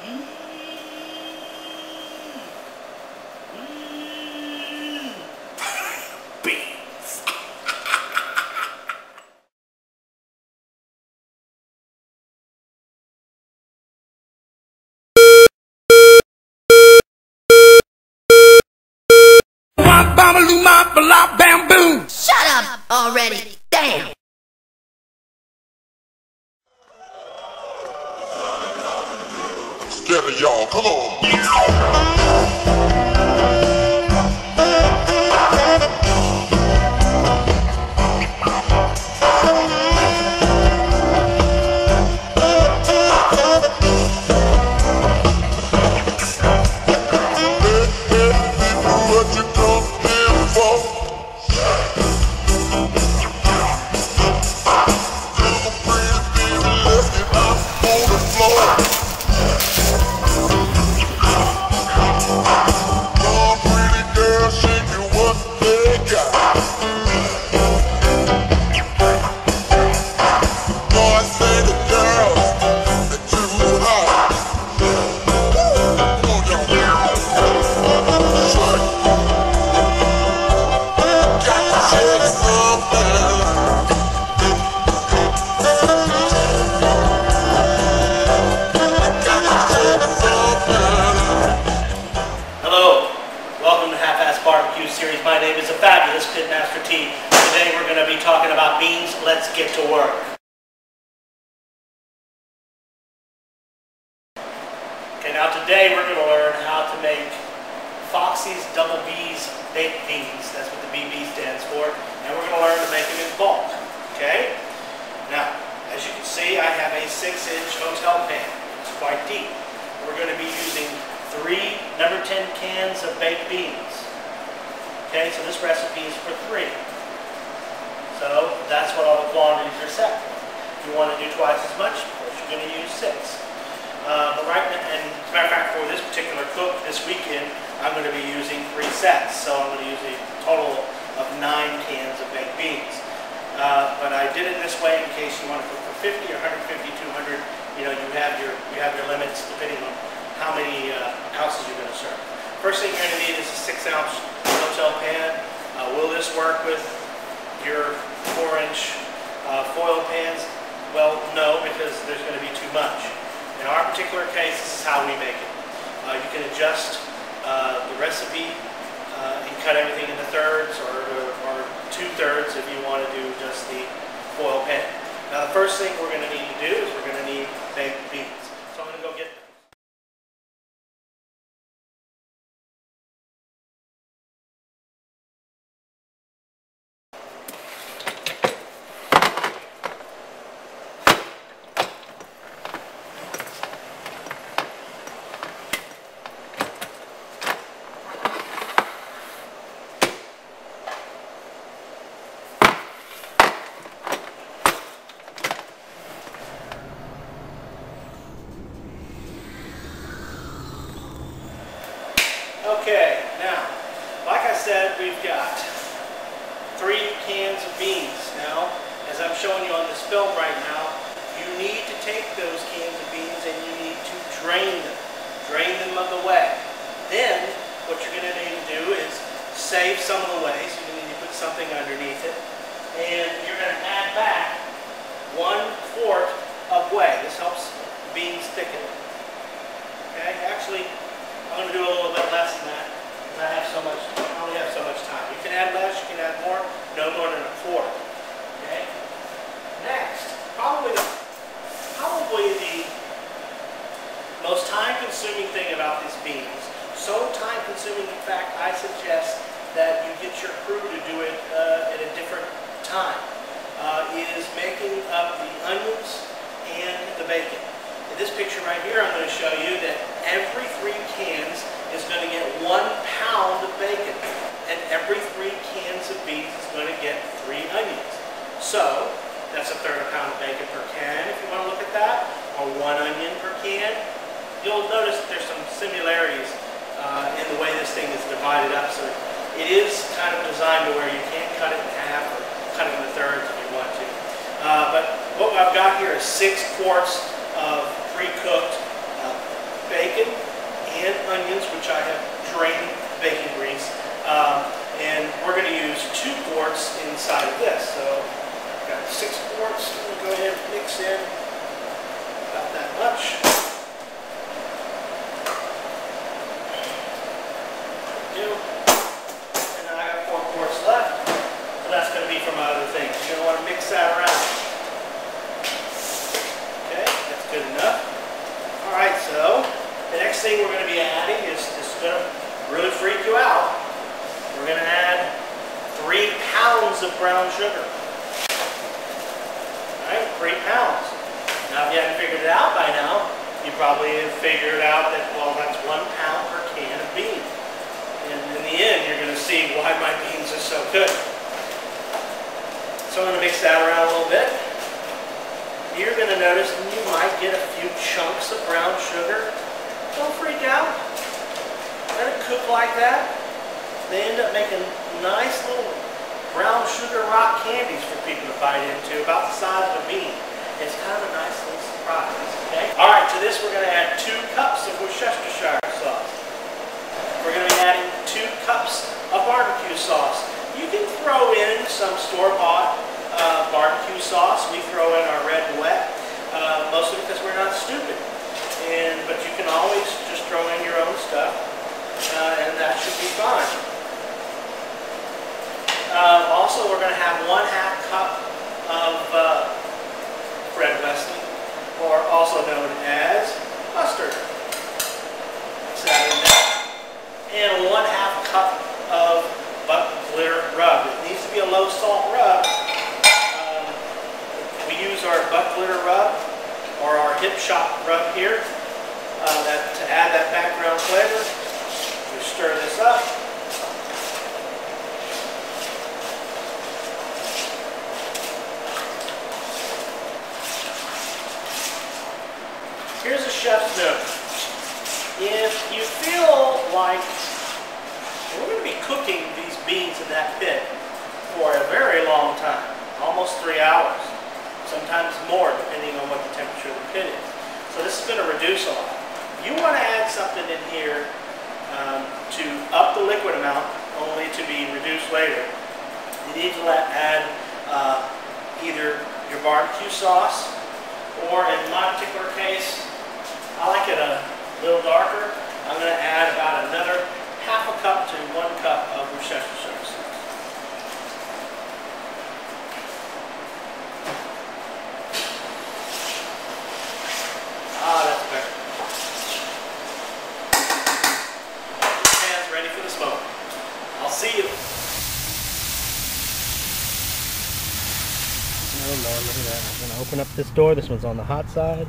Beans. Shut up already! Damn! Scared of y'all, come on. What you come here for? Little pretty baby left it up on the floor. Long pretty girl shaking what they got. Boy say the girls are too hot. Come on, y'all. Shut. Got to shake something. Hello, welcome to Half-Ass Barbecue Series. My name is the fabulous Pitmaster T. Today we're going to be talking about beans. Let's get to work. Okay, now today we're going to learn how to make Foxy's Double B's baked beans. That's what the BB stands for. And we're going to learn to make them in bulk. Okay? Now, as you can see, I have a 6-inch hotel pan. It's quite deep. We're going to be using 3 number 10 cans of baked beans. Okay, so this recipe is for 3. So that's what all the quantities are set for. If you want to do twice as much, of course you're going to use 6. But right now, and as a matter of fact, for this particular cook this weekend, I'm going to be using 3 sets. So I'm going to use a total of 9 cans of baked beans. But I did it this way in case you want to cook for 50 or 150, 200. You know, you have your limits depending on how many ounces you're going to serve. First thing you're going to need is a 6-ounce hotel pan. Will this work with your 4-inch foil pans? Well, no, because there's going to be too much. In our particular case, this is how we make it. You can adjust the recipe and cut everything into thirds or 2/3 if you want to do just the foil pan. Now the first thing we're going to need to do is we're going to need baked beans. So I'm going to go get them. Okay, now, like I said, we've got 3 cans of beans. Now, as I'm showing you on this film right now, you need to take those cans of beans and you need to drain them. Drain them of the whey. Then, what you're going to need to do is save some of the whey, so you need to put something underneath it. And you're going to add back 1 quart of whey. This helps beans thicken. Okay, actually, I'm going to do a little bit less than that because I only have so much time. You can add less, you can add more, no more than 1 quart. Okay? Next, probably the most time-consuming thing about these beans, so time-consuming in fact, I suggest that you get your crew to do it at a different time, is making up the onions and the bacon. In this picture right here, I'm going to show you that every 3 cans is going to get 1 pound of bacon, and every 3 cans of beans is going to get 3 onions. So that's 1/3 pound of bacon per can, if you want to look at that, or 1 onion per can. You'll notice that there's some similarities in the way this thing is divided up. So it is kind of designed to where you can cut it in half or cut it into thirds if you want to. But what I've got here is 6 quarts of pre-cooked thing we're going to be adding is going to really freak you out. We're going to add 3 pounds of brown sugar. All right, 3 pounds. Now, if you haven't figured it out by now, you probably have figured out that, well, that's 1 pound per can of beans. And in the end, you're going to see why my beans are so good. So I'm going to mix that around a little bit. You're going to notice you might get a few chunks of brown sugar. Don't freak out. Let it cook like that. They end up making nice little brown sugar rock candies for people to bite into, about the size of a bean. It's kind of a nice little surprise, okay? All right, to this we're going to add 2 cups of Worcestershire sauce. We're going to be adding 2 cups of barbecue sauce. You can throw in some store-bought barbecue sauce. We throw in our red wet, mostly because we're not stupid. But you can always just throw in your own stuff, and that should be fine. Also, we're going to have 1/2 cup of Red Westley, or also known as mustard. Mix that in there. And 1/2 cup of buck glitter rub. It needs to be a low salt rub. We use our buck glitter rub, or our hip shop rub here, to add that background flavor. We stir this up. Here's a chef's note. If you feel like we're going to be cooking these beans in that pit for a very long time, almost 3 hours, sometimes more depending on what the temperature of the pit is. So this is going to reduce a lot. You want to add something in here to up the liquid amount, only to be reduced later. You need to add either your barbecue sauce, or in my particular case, I like it a little darker. I'm going to add about another 1/2 cup to 1 cup of Worcestershire sauce. Ah, that's better. Pan's ready for the smoke. I'll see you. Oh Lord, look at that. I'm going to open up this door. This one's on the hot side.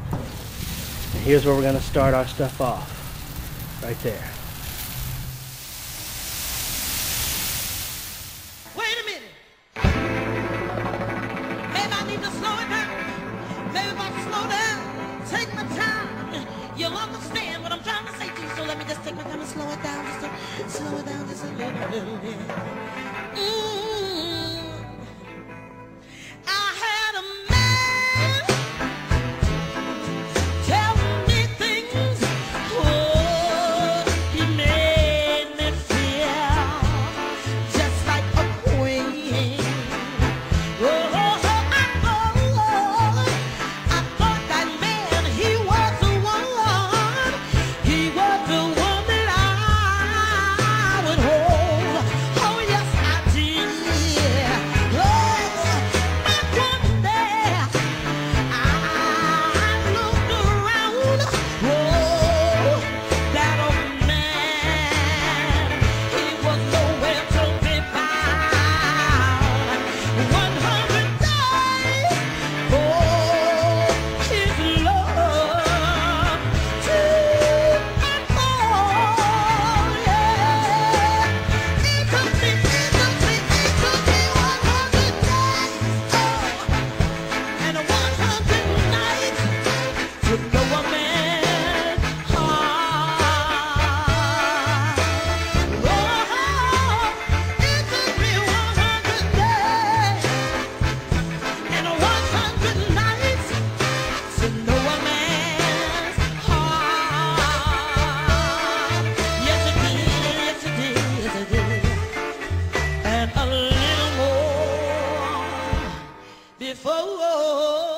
And here's where we're going to start our stuff off. Right there. Wait a minute. Maybe I need to slow it down. Maybe if I slow down, take my time, you'll understand what I'm trying to say to you. So let me just take my time and slow it down, just a little bit. I had a man tell me things. Oh, he made me feel just like a queen. Oh, I thought that man, he was the one. He was the one that I would hold. Oh, yes, I did. Oh, but one day I looked around. Oh, that old man, he was nowhere to be found. 100 days for his love to unfold. Yeah, it took me 100 days, and 100 nights to know a man's heart. Oh, it took me 100 days and 100 nights to know a man's heart. Yes, it did, yes, it did, yes, it did. And a little more before